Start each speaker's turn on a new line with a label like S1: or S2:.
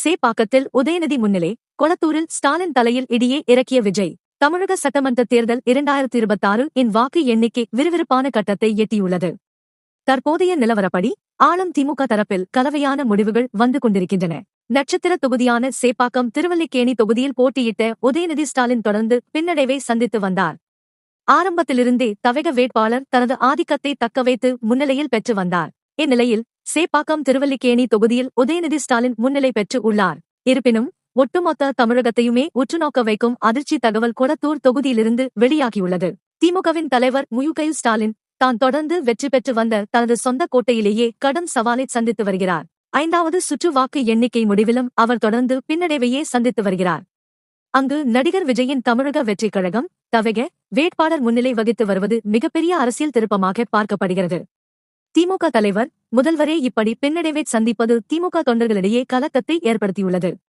S1: சேப்பாக்கத்தில் உதயநிதி முன்னிலை, கொளத்தூரில் ஸ்டாலின் தலையில் இடியே இறக்கிய விஜய். தமிழக சட்டமன்ற தேர்தல் 2026 இன் வாக்கு எண்ணிக்கை விறுவிறுப்பான கட்டத்தை எட்டியுள்ளது. தற்போதைய நிலவரப்படி ஆளும் திமுக தரப்பில் கலவையான முடிவுகள் வந்து கொண்டிருக்கின்றன. நட்சத்திர தொகுதியான சேப்பாக்கம் திருவல்லிக்கேணி தொகுதியில் போட்டியிட்ட உதயநிதி ஸ்டாலின் தொடர்ந்து பின்னடைவை சந்தித்து வந்தார். ஆரம்பத்திலிருந்தே தவேக வேட்பாளர் தனது ஆதிக்கத்தை தக்கவைத்து முன்னிலையில் பெற்று வந்தார். இந்நிலையில் சேப்பாக்கம் திருவல்லிக்கேணி தொகுதியில் உதயநிதி ஸ்டாலின் முன்னிலை பெற்று உள்ளார். இருப்பினும் ஒட்டுமொத்த தமிழகத்தையுமே உற்றுநோக்க வைக்கும் அதிர்ச்சி தகவல் கொளத்தூர் தொகுதியிலிருந்து வெளியாகியுள்ளது. திமுகவின் தலைவர் மு.க. ஸ்டாலின் தான் தொடர்ந்து வெற்றி பெற்று வந்த தனது சொந்த கோட்டையிலேயே கடும் சவாலை சந்தித்து வருகிறார். 5வது சுற்று வாக்கு எண்ணிக்கை முடிவிலும் அவர் தொடர்ந்து பின்னடைவையே சந்தித்து வருகிறார். அங்கு நடிகர் விஜயின் தமிழக வெற்றிக் கழகம் தவேக வேட்பாளர் முன்னிலை வகித்து வருவது மிகப்பெரிய அரசியல் திருப்பமாக பார்க்கப்படுகிறது. திமுக தலைவர் முதல்வரே இப்படி பின்னடைவை சந்திப்பது திமுக தொண்டர்களிடையே கலக்கத்தை ஏற்படுத்தியுள்ளது.